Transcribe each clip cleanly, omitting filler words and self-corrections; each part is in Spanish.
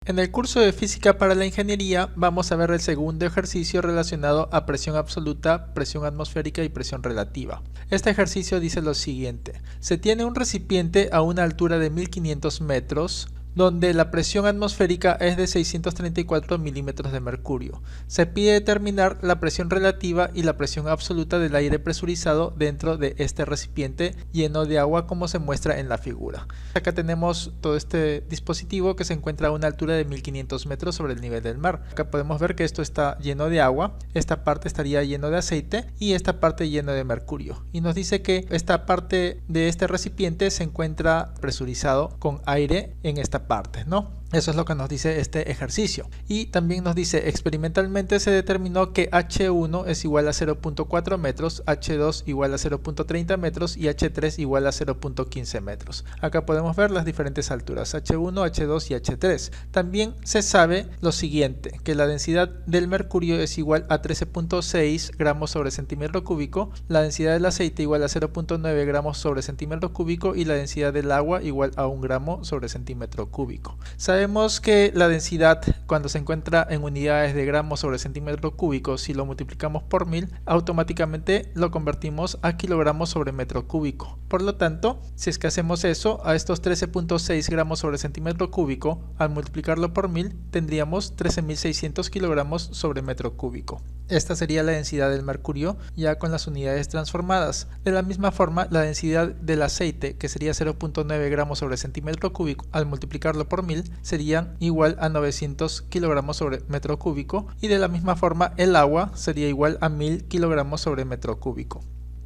En el curso de Física para la Ingeniería vamos a ver el segundo ejercicio relacionado a presión absoluta, presión atmosférica y presión relativa. Este ejercicio dice lo siguiente: se tiene un recipiente a una altura de 1500 metros donde la presión atmosférica es de 634 milímetros de mercurio. Se pide determinar la presión relativa y la presión absoluta del aire presurizado dentro de este recipiente lleno de agua, como se muestra en la figura. Acá tenemos todo este dispositivo que se encuentra a una altura de 1500 metros sobre el nivel del mar. Acá podemos ver que esto está lleno de agua, esta parte estaría lleno de aceite y esta parte lleno de mercurio. Y nos dice que esta parte de este recipiente se encuentra presurizado con aire en esta parte, ¿no? Eso es lo que nos dice este ejercicio. Y también nos dice: experimentalmente se determinó que H1 es igual a 0.4 metros, H2 igual a 0.30 metros y H3 igual a 0.15 metros. Acá podemos ver las diferentes alturas, H1, H2 y H3. También se sabe lo siguiente, que la densidad del mercurio es igual a 13.6 gramos sobre centímetro cúbico, la densidad del aceite igual a 0.9 gramos sobre centímetro cúbico y la densidad del agua igual a 1 gramo sobre centímetro cúbico. Sabemos que la densidad, cuando se encuentra en unidades de gramos sobre centímetro cúbico, si lo multiplicamos por 1000, automáticamente lo convertimos a kilogramos sobre metro cúbico. Por lo tanto, si es que hacemos eso, a estos 13.6 gramos sobre centímetro cúbico, al multiplicarlo por 1000, tendríamos 13.600 kilogramos sobre metro cúbico. Esta sería la densidad del mercurio ya con las unidades transformadas. De la misma forma, la densidad del aceite, que sería 0.9 gramos sobre centímetro cúbico, al multiplicarlo por 1000, serían igual a 900 kilogramos sobre metro cúbico, y de la misma forma el agua sería igual a 1000 kilogramos sobre metro cúbico.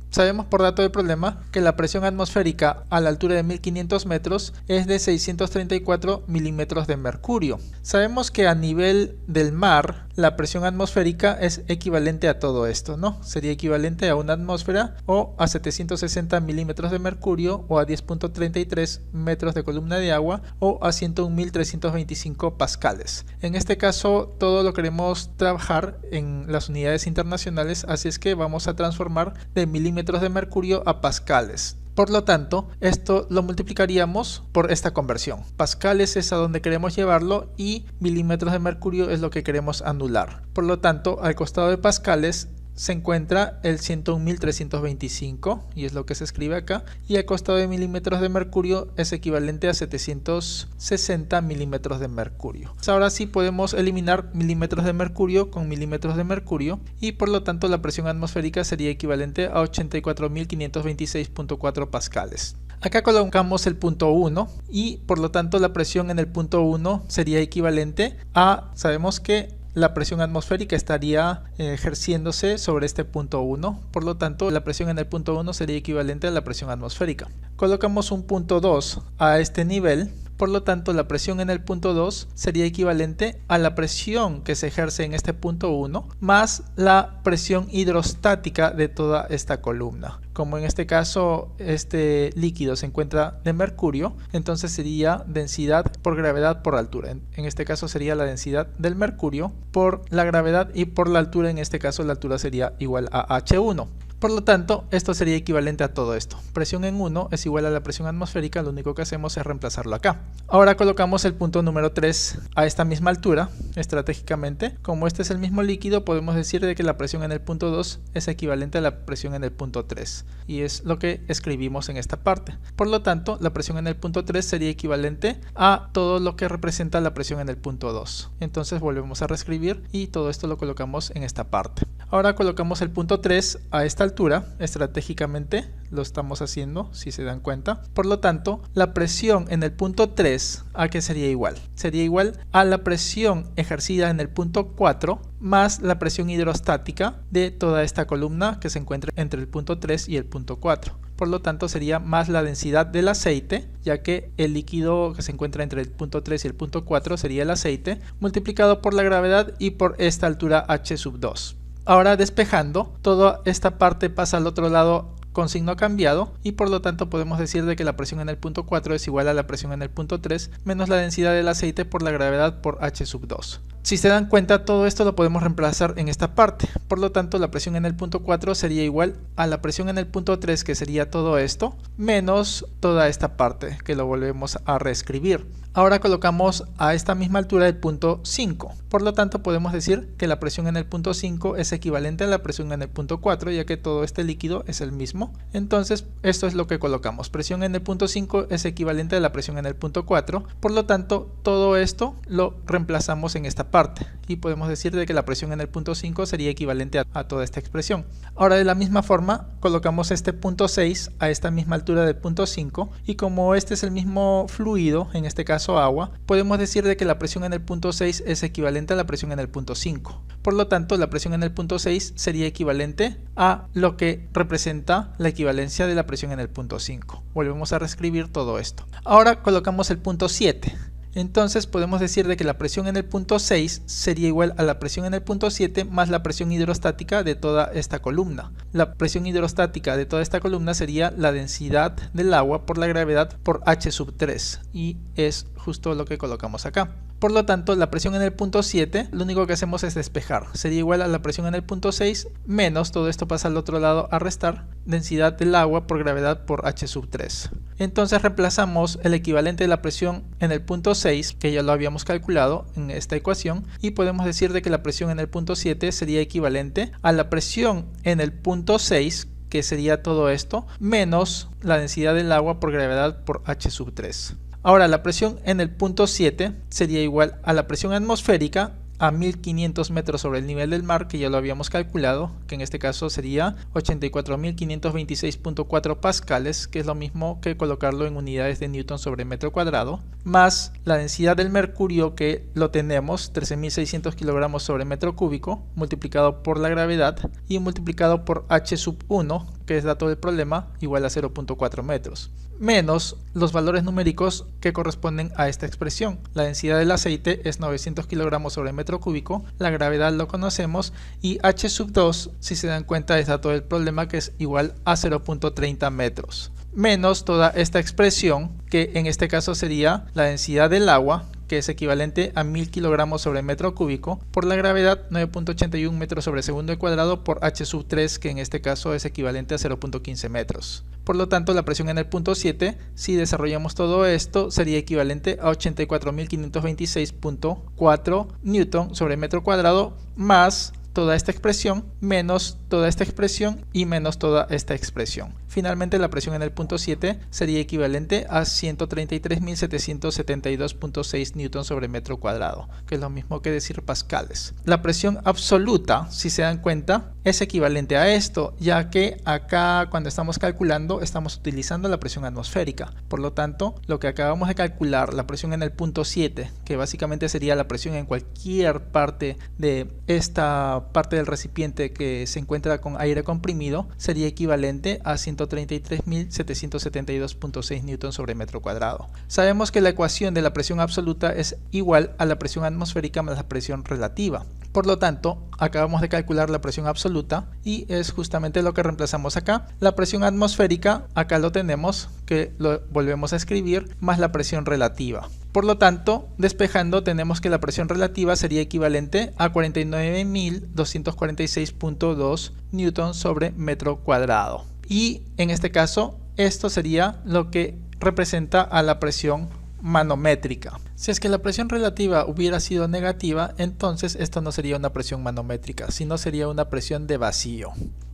Sabemos por dato del problema que la presión atmosférica a la altura de 1500 metros es de 634 milímetros de mercurio. Sabemos que a nivel del mar la presión atmosférica es equivalente a todo esto, ¿no? Sería equivalente a una atmósfera o a 760 milímetros de mercurio o a 10.33 metros de columna de agua o a 101.325 pascales. En este caso todo lo queremos trabajar en las unidades internacionales, así es que vamos a transformar de milímetros de mercurio a pascales. Por lo tanto, esto lo multiplicaríamos por esta conversión. Pascales es a donde queremos llevarlo y milímetros de mercurio es lo que queremos anular. Por lo tanto, al costado de pascales se encuentra el 101.325 y es lo que se escribe acá, y al costado de milímetros de mercurio es equivalente a 760 milímetros de mercurio. Ahora sí podemos eliminar milímetros de mercurio con milímetros de mercurio y por lo tanto la presión atmosférica sería equivalente a 84.526.4 pascales. Acá colocamos el punto 1 y por lo tanto la presión en el punto 1 sería equivalente a, sabemos que la presión atmosférica estaría ejerciéndose sobre este punto 1, por lo tanto la presión en el punto 1 sería equivalente a la presión atmosférica. Colocamos un punto 2 a este nivel, por lo tanto la presión en el punto 2 sería equivalente a la presión que se ejerce en este punto 1 más la presión hidrostática de toda esta columna. Como en este caso este líquido se encuentra de mercurio, entonces sería densidad por gravedad por altura. En este caso sería la densidad del mercurio por la gravedad y por la altura, en este caso la altura sería igual a H1. Por lo tanto, esto sería equivalente a todo esto. Presión en 1 es igual a la presión atmosférica, lo único que hacemos es reemplazarlo acá. Ahora colocamos el punto número 3 a esta misma altura, estratégicamente. Como este es el mismo líquido, podemos decir de que la presión en el punto 2 es equivalente a la presión en el punto 3. Y es lo que escribimos en esta parte. Por lo tanto, la presión en el punto 3 sería equivalente a todo lo que representa la presión en el punto 2. Entonces volvemos a reescribir y todo esto lo colocamos en esta parte. Ahora colocamos el punto 3 a esta altura, estratégicamente lo estamos haciendo, si se dan cuenta. Por lo tanto, la presión en el punto 3, ¿a qué sería igual? Sería igual a la presión ejercida en el punto 4 más la presión hidrostática de toda esta columna que se encuentra entre el punto 3 y el punto 4. Por lo tanto, sería más la densidad del aceite, ya que el líquido que se encuentra entre el punto 3 y el punto 4 sería el aceite, multiplicado por la gravedad y por esta altura h sub 2. Ahora despejando, toda esta parte pasa al otro lado con signo cambiado y por lo tanto podemos decir de que la presión en el punto 4 es igual a la presión en el punto 3 menos la densidad del aceite por la gravedad por h sub 2. Si se dan cuenta, todo esto lo podemos reemplazar en esta parte. Por lo tanto, la presión en el punto 4 sería igual a la presión en el punto 3, que sería todo esto, menos toda esta parte, que lo volvemos a reescribir. Ahora colocamos a esta misma altura el punto 5. Por lo tanto, podemos decir que la presión en el punto 5 es equivalente a la presión en el punto 4, ya que todo este líquido es el mismo. Entonces, esto es lo que colocamos. Presión en el punto 5 es equivalente a la presión en el punto 4. Por lo tanto, todo esto lo reemplazamos en esta parte. Y podemos decir de que la presión en el punto 5 sería equivalente a toda esta expresión. Ahora, de la misma forma, colocamos este punto 6 a esta misma altura del punto 5. Y como este es el mismo fluido, en este caso agua, podemos decir de que la presión en el punto 6 es equivalente a la presión en el punto 5. Por lo tanto, la presión en el punto 6 sería equivalente a lo que representa la equivalencia de la presión en el punto 5. Volvemos a reescribir todo esto. Ahora colocamos el punto 7. Entonces podemos decir de que la presión en el punto 6 sería igual a la presión en el punto 7 más la presión hidrostática de toda esta columna. La presión hidrostática de toda esta columna sería la densidad del agua por la gravedad por H sub 3, y es justo lo que colocamos acá. Por lo tanto, la presión en el punto 7, lo único que hacemos es despejar. Sería igual a la presión en el punto 6 menos, todo esto pasa al otro lado a restar, densidad del agua por gravedad por H sub 3. Entonces reemplazamos el equivalente de la presión en el punto 6, que ya lo habíamos calculado en esta ecuación, y podemos decir de que la presión en el punto 7 sería equivalente a la presión en el punto 6, que sería todo esto, menos la densidad del agua por gravedad por H sub 3. Ahora, la presión en el punto 7 sería igual a la presión atmosférica a 1500 metros sobre el nivel del mar, que ya lo habíamos calculado, que en este caso sería 84.526.4 pascales, que es lo mismo que colocarlo en unidades de newton sobre metro cuadrado, más la densidad del mercurio, que lo tenemos 13.600 kilogramos sobre metro cúbico, multiplicado por la gravedad y multiplicado por H sub 1, que es dato del problema, igual a 0.4 metros, menos los valores numéricos que corresponden a esta expresión. La densidad del aceite es 900 kilogramos sobre metro cúbico, la gravedad lo conocemos, y H sub 2, si se dan cuenta, es dato del problema, que es igual a 0.30 metros, menos toda esta expresión, que en este caso sería la densidad del agua, que es equivalente a 1000 kilogramos sobre metro cúbico, por la gravedad 9.81 metros sobre segundo al cuadrado por H sub 3, que en este caso es equivalente a 0.15 metros. Por lo tanto, la presión en el punto 7, si desarrollamos todo esto, sería equivalente a 84.526.4 newton sobre metro cuadrado, más toda esta expresión, menos toda esta expresión y menos toda esta expresión. Finalmente, la presión en el punto 7 sería equivalente a 133.772.6 newton sobre metro cuadrado, que es lo mismo que decir pascales. La presión absoluta, si se dan cuenta, es equivalente a esto, ya que acá, cuando estamos calculando, estamos utilizando la presión atmosférica. Por lo tanto, lo que acabamos de calcular, la presión en el punto 7, que básicamente sería la presión en cualquier parte de esta parte del recipiente que se encuentra con aire comprimido, sería equivalente a 133.772.6 newton sobre metro cuadrado. Sabemos que la ecuación de la presión absoluta es igual a la presión atmosférica más la presión relativa. Por lo tanto, acabamos de calcular la presión absoluta y es justamente lo que reemplazamos acá. La presión atmosférica, acá lo tenemos, que lo volvemos a escribir, más la presión relativa. Por lo tanto, despejando, tenemos que la presión relativa sería equivalente a 49.246.2 newton sobre metro cuadrado. Y en este caso, esto sería lo que representa a la presión manométrica. Si es que la presión relativa hubiera sido negativa, entonces esto no sería una presión manométrica, sino sería una presión de vacío.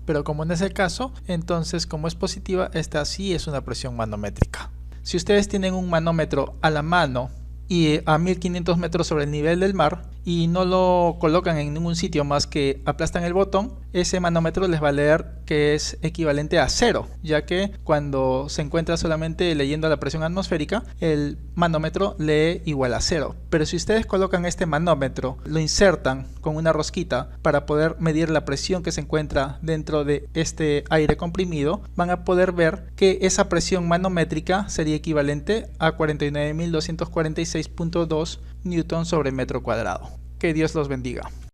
Pero como no es el caso, entonces como es positiva, esta sí es una presión manométrica. Si ustedes tienen un manómetro a la mano y a 1500 metros sobre el nivel del mar y no lo colocan en ningún sitio más que aplastan el botón, ese manómetro les va a leer que es equivalente a 0, ya que cuando se encuentra solamente leyendo la presión atmosférica, el manómetro lee igual a 0. Pero si ustedes colocan este manómetro, lo insertan con una rosquita para poder medir la presión que se encuentra dentro de este aire comprimido, van a poder ver que esa presión manométrica sería equivalente a 49.246.2 newton sobre metro cuadrado. Que Dios los bendiga.